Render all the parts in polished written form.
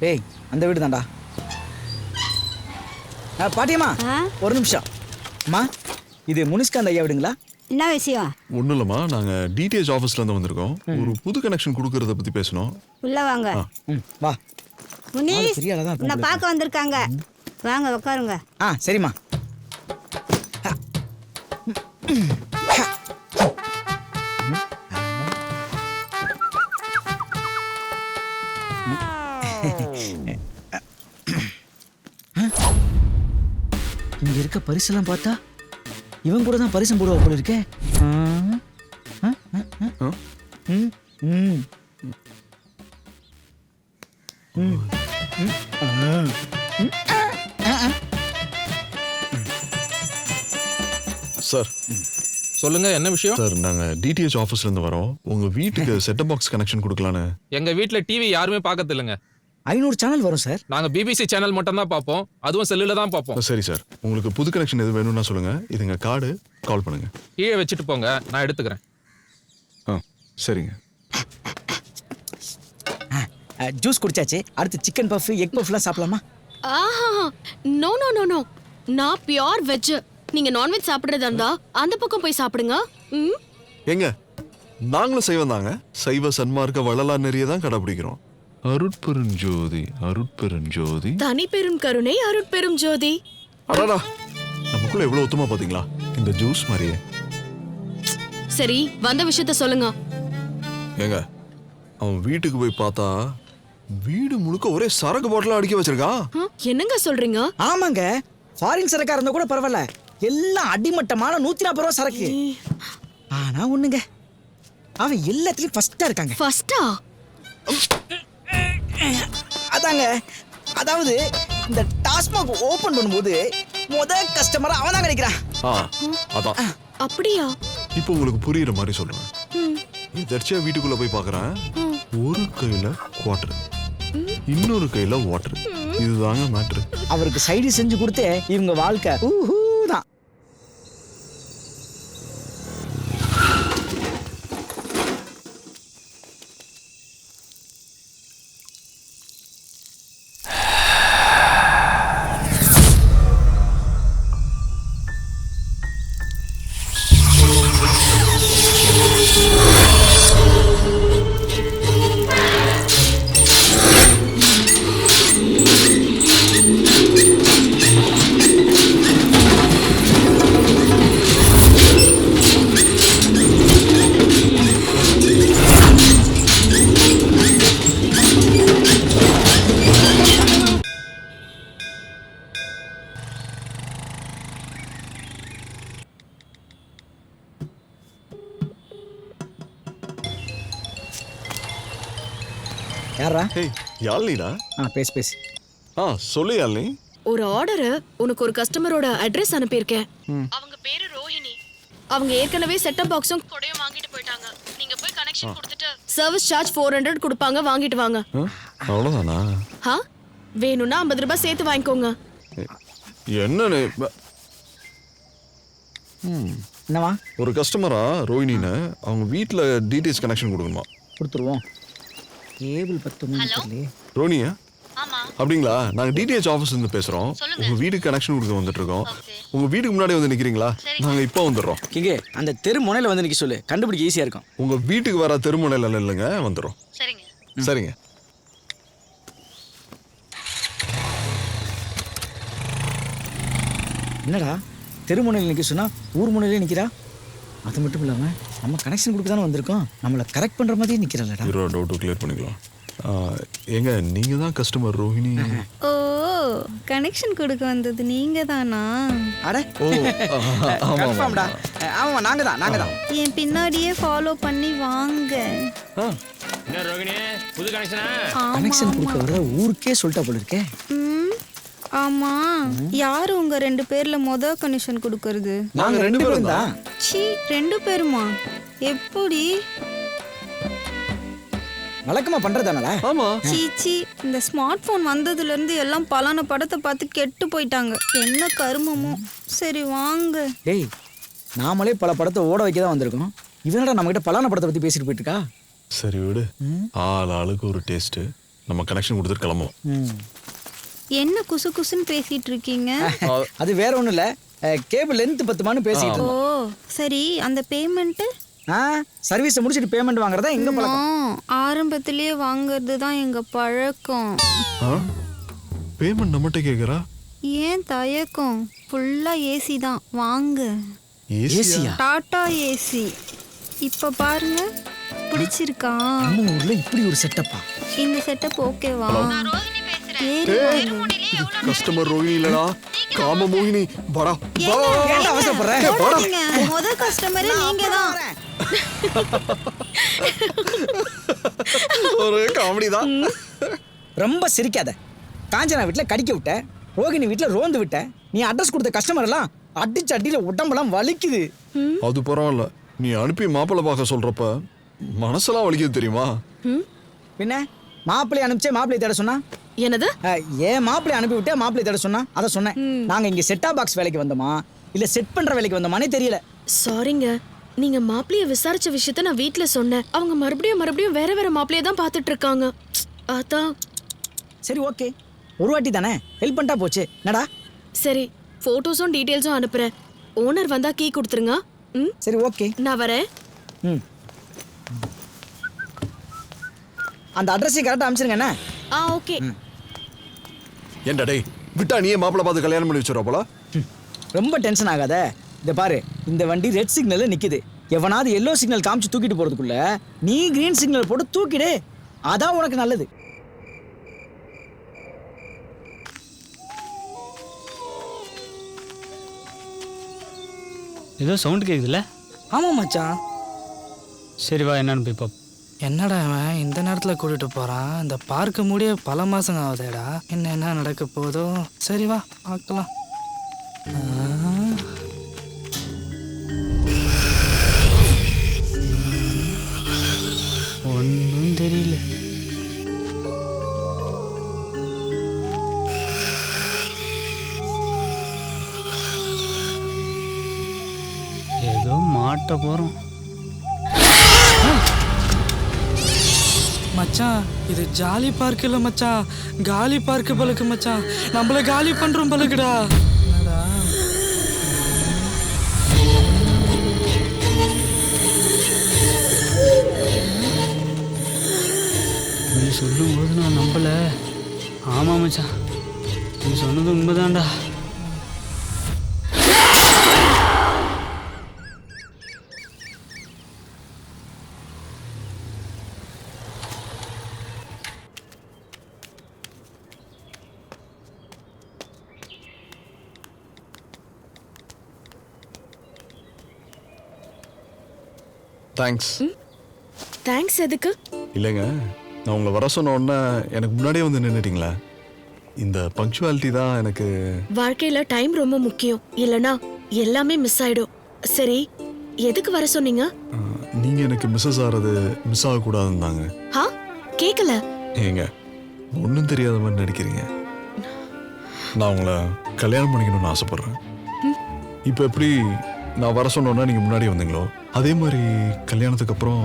ஏய் அந்த வீடு தான்டா. பாட்டியம்மா ஒரு நிமிஷம். அம்மா இது முனிஷ்காந்த் ஐயா வீடுங்களா? என்ன விஷயம்? ஒன்றும் இல்லைம்மா, நாங்கள் டிடிஹெச் ஆஃபீஸ்லேருந்து வந்திருக்கோம். ஒரு புது கனெக்ஷன் கொடுக்கறத பற்றி பேசணும். உள்ள வாங்க. வா. முனிஷ் பெரிய ஆளா தான் உன்னை பார்க்க வந்திருக்காங்க. வாங்க உட்காருங்க. சரிம்மா. இங்க இருக்க பரிசெல்லாம் பார்த்தா இவன் கூட தான் பரிசம் போடுவா போல இருக்கே. சார் சொல்லுங்க, என்ன விஷயம்? சார் நாங்கள் டிடிஹெச் ஆஃபீஸ்லேருந்து வரோம். உங்கள் வீட்டுக்கு செட்டப் பாக்ஸ் கனெக்ஷன் கொடுக்கலான்னு. எங்க வீட்ல டிவி யாருமே பார்க்கறது இல்லைங்க. 500 சேனல் வரும் சார். நாங்க பிபிசி சேனல் மட்டும் தான் பார்ப்போம், அதுவும் செல்லுல தான் பார்ப்போம். சரி சார், உங்களுக்கு புது கனெக்ஷன் எது வேணும்னா சொல்லுங்க. இதுங்க கார்டு, கால் பண்ணுங்க. கீழே வச்சுட்டு போங்க, நான் எடுத்துக்கிறேன். சரிங்க. ஜூஸ் குடிச்சாச்சு. அடுத்து சிக்கன் பஃப், எக் பஃப்லாம் சாப்பிடலாமா? நோ நோ நோ நோ, நான் பியூர் வெஜ். நீங்க நான்வெஜ் சாப்பிடுறதா இருந்தா அந்த பக்கம் போய் சாப்பிடுங்க. எங்க நாங்களும் செய்வோம் தாங்க. சைவ சன்மார்க்க வள்ளலார் நெறிய தான் கடைபிடிக்கிறோம். அருட்பெருஞ்சோதி அருட்பெருஞ்சோதி தனி பெரும் கருணை அருட்பெரும் ஜோதி. அடடா, நமக்குள்ள எவ்வளவு ஒத்துமா பாத்தீங்களா இந்த ஜூஸ் மாதிரியே. சரி, வந்த விஷயத்த சொல்லுங்க. ஏங்க, அவன் வீட்டுக்கு போய் பார்த்தா வீடு முழுக்க ஒரே சரக்கு பாட்டிலா அடுக்கி வச்சிருக்கான். என்னங்க சொல்றீங்க? ஆமாங்க, ஃபாரின் சரக்கா இருந்தா கூட பரவாயில்ல, எல்லாம் அடிமட்டமான 140 ரூபா சரக்கு. ஆனா ஒண்ணுங்க, அவன் எல்லாத்துலயும் ஃபர்ஸ்டா இருக்காங்க. ஃபர்ஸ்டா? அதாங்க, அதாவது இந்த டாஸ்மாக் ஓபன் பண்ணும்போது முதல் கஸ்டமரா அவன் தான் கிடைக்கிறான். அதான். அப்படியா? இப்போ உங்களுக்கு புரியுற மாதிரி சொல்றேன். எதர்ச்சியா வீட்டுக்குள்ள போய் பாக்குறேன், ஒரு கையில குவார்டர், இன்னொரு கையில வாட்டர். இதுதாங்க மேட்ரு. அவருக்கு சைடு செஞ்சு கொடுத்து இவங்க வாழ்க்கை தான். யாரா? ஏய் யாழ்னிடா. பேசு பேசு. சொல்லு யாழ்னி. ஒரு ஆர்டர் உனக்கு ஒரு கஸ்டமரோட அட்ரஸ் அனுப்பியிருக்கேன். அவங்க பேரு ரோஹிணி. அவங்க ஏற்கனவே செட்டப் பாக்ஸும் கொடையும் வாங்கிட்டு போயிட்டாங்க. நீங்க போய் கனெக்ஷன் கொடுத்துட்டு சர்வீஸ் சார்ஜ் 400 கொடுப்பாங்க, வாங்கிட்டு வாங்க. அவ்வளவுதானா? வேணும்னா 50 ரூபாய் சேர்த்து வாங்கிக்கோங்க. என்னன்னு? என்னவா? ஒரு கஸ்டமரா ரோஹிணின்னு அவங்க வீட்டுல டிடிஹெச் கனெக்ஷன் கொடுக்கணுமா? கொடுத்துருவோம். கேபிள் 10 ரோனியா? அப்படிங்களா? நாங்க டிடிஹெச் ஆபீஸ்ல இருந்து பேசுறோம். உங்க வீட்டுக்கு கனெக்ஷன் கொடுக்க வந்துட்டு இருக்கோம். உங்க வீட்டுக்கு முன்னாடி வந்து நிக்கிறீங்களா? நாங்க இப்போ வந்துடுறோம். கிங்கே, அந்த தெரு முனையில வந்து நிக்க சொல்லு, கண்டுபிடிக்க ஈஸியா இருக்கும். உங்க வீட்டுக்கு வர தெருமுனையில இல்லைங்க, வந்துடுறோம். சரிங்க. என்னடா தெருமுனையில் நிற்க சொன்னா ஊர் முனையிலே நிற்கிறா? அது மட்டும் இல்லாமல் நம்ம கனெக்ஷன் கொடுக்க தானே வந்திருக்கோம், நம்மளை கரெக்ட் பண்ணுற மாதிரியே நிற்கிறாள்டா. ஒரு டவுட்டு கிளியர் பண்ணிக்கலாம். ஏங்க, நீங்க தான் கஸ்டமர் ரோஹிணி? ஓ, கனெக்ஷன் கொடுக்க வந்தது நீங்க தானா? அட ஓ, கன்ஃபார்ம்டா. ஆமா, நாங்க தான். என் பின்னாடியே ஃபாலோ பண்ணி வாங்க. என்ன ரோகிணி, புது கனெக்ஷனா? கனெக்ஷன் கொடுக்க வர ஊருக்கே சொல்லிட்டா போல இருக்கே. ஆமா, யாரு உங்க 2 பேர்ல கனெக்ஷன் கொடுக்கறது? நாங்க 2 பேரும் தான். சீ, 2 பேருமா? எப்படி? வழக்கமா பண்றதானடா? ஆமா. சீச்சி, இந்த ஸ்மார்ட் போன் வந்ததுல இருந்து எல்லாம் பலான படத்தை பார்த்து கெட்டு போயிட்டாங்க. என்ன கருமமோ. சரி வாங்க. டேய், நாமளே பல படத்தை ஓட வைக்க தான் வந்திருக்கோம். இவனடா நம்ம கிட்ட பலான படத்தை பத்தி பேசிட்டு போயிட்டு இருக்கா? சரி விடு, ஆளுக்கு ஒரு டேஸ்ட். நம்ம கனெக்ஷன் கொடுத்துட்டு கிளம்புவோம். ம். என்ன குசு குசுன்னு பேசிட்டு இருக்கீங்க? அது வேற ஒண்ணும் இல்ல, கேபிள் லென்த் பத்துமான்னு பேசிட்டு ஓ இருந்தோம். சரி, அந்த பேமெண்ட் சர்வீஸ் முடிச்சிட்டு பேமெண்ட் வாங்குறதா எங்க பழக்கம். ஆரம்பத்திலேயே வாங்குறது தான் எங்க பழக்கம். பேமெண்ட் நம்மகிட்ட கேட்குறா? ஏன் தயக்கம்? ஃபுல்லா ஏசி தான், வாங்க. ஏசியா? டாடா ஏசி. இப்ப பாருங்க, பிடிச்சிருக்கா? நம்ம ஊர்ல இப்படி ஒரு செட்டப்பா? இந்த செட்டப் ஓகேவா? ஏறி ஏய், வாங்க. இது கஸ்டமர் ரோஹிணி இல்லடா, காம மோகினி. வாடா வா. ஏன்டா அவசரப்படுற? போடாதீங்க. முத கஸ்டமரே நீங்க தான். ஒரு காமெடி தான். ரொம்ப சிரிக்காத. காஞ்சனா வீட்ல கடிக்க விட்ட, ரோகிணி வீட்ல ரோந்து விட்ட. நீ அட்ரஸ் கொடுத்த கஸ்டமர் எல்லாம் அடிச்சு அடியில உடம்பெல்லாம் வலிக்குது. அது பரவாயில்ல, நீ அனுப்பி மாப்பிள்ளை பார்க்க சொல்றப்ப மனசெல்லாம் வலிக்குது தெரியுமா? பின்ன மாப்பிள்ளை அனுப்பிச்சே மாப்பிள்ளை தேட சொன்னா? என்னது? ஏன் மாப்பிள்ளை அனுப்பி விட்டே மாப்பிள்ளை தேட சொன்னா? அதை சொன்னேன். நாங்க இங்க செட்டா பாக்ஸ் வேலைக்கு வந்தோமா இல்ல செட் பண்ற வேலைக்கு வந்தோமானே தெரியல. சாரிங்க, நீங்க மாப்பிளைய விசாரிச்ச விஷயத்த நான் வீட்ல சொன்னேன். அவங்க மறுபடியும் வேற வேற மாப்பிளைய தான் பார்த்துட்டு இருக்காங்க. அதான். சரி ஓகே, ஒரு வாட்டி தானே ஹெல்ப் பண்ணிட்டா போச்சு. என்னடா? சரி, போட்டோஸும் டீடைல்ஸும் அனுப்புறேன். ஓனர் வந்தா கீ கொடுத்துருங்க. ம், சரி ஓகே. நான் வரேன். ம், அந்த அட்ரஸையும் கரெக்டாக அனுப்பிச்சிருங்க. என்ன? ஓகே. ஏன்டா டேய், விட்டா நீயே மாப்பிள்ளை பார்த்து கல்யாணம் பண்ணி வச்சுற போல. ரொம்ப டென்ஷன் ஆகாத. இதை பாரு, இந்த வண்டி ரெட் சிக்னல்ல நிக்குது. எவனாவது எல்லோ சிக்னல் காமிச்சு தூக்கிட்டு போறதுக்குள்ள நீ கிரீன் சிக்னல் போட்டு தூக்கிடு. அதான் உனக்கு நல்லது. ஏதோ சவுண்ட் கேக்குதுல்ல? ஆமா மச்சான். சரி வா, என்னன்னு போய் பாப்போம். என்னடா அவன் இந்த நேரத்தில் கூட்டிட்டு போறான்? இந்த பார்க்க முடிய பல மாசம் ஆகுதேடா. என்ன நடக்க போதோ? சரி வா பார்க்கலாம். ஒன்றும் தெரியல. ஏதோ மாட்ட போறோம். மச்சான், இது ஜாலி பார்க் இல்ல மச்சான், காலி பார்க் பலக்கு மச்சான். நம்மள காலி பண்றோம் பலக்குடா. என்னடா? நீ சொல்லும்போது நான் நம்பல. ஆமா மச்சான், நீ சொன்னது உண்மைதான்டா. தேங்க்ஸ். தேங்க்ஸ் எதுக்கு? இல்லைங்க, நான் உங்களை வர சொன்ன உடனே எனக்கு முன்னாடியே வந்து நின்றுட்டீங்களா? இந்த பங்க்சுவாலிட்டி தான் எனக்கு. வாழ்க்கையில டைம் ரொம்ப முக்கியம், இல்லனா எல்லாமே மிஸ் ஆயிடும். சரி, எதுக்கு வர சொன்னீங்க? நீங்க எனக்கு மிஸ்ஸஸ் ஆகிறது மிஸ் ஆகக்கூடாதுன்னு தாங்க. கேக்கல. ஏங்க, ஒன்றும் தெரியாத மாதிரி நடிக்கிறீங்க. நான் உங்களை கல்யாணம் பண்ணிக்கணும்னு ஆசைப்படுறேன். இப்போ எப்படி நான் வர சொன்னோன்னா நீங்கள் முன்னாடி வந்தீங்களோ அதே மாதிரி கல்யாணத்துக்கு அப்புறம்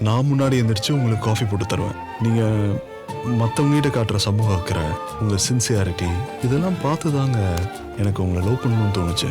நான் முன்னாடி எந்திரிச்சு உங்களுக்கு காஃபி போட்டு தருவேன். நீங்கள் மற்றவங்ககிட்ட காட்டுற சமூக அக்கறை, உங்கள் சின்சியாரிட்டி இதெல்லாம் பார்த்து தாங்க எனக்கு உங்களை லவ் பண்ணணும்னு தோணுச்சு.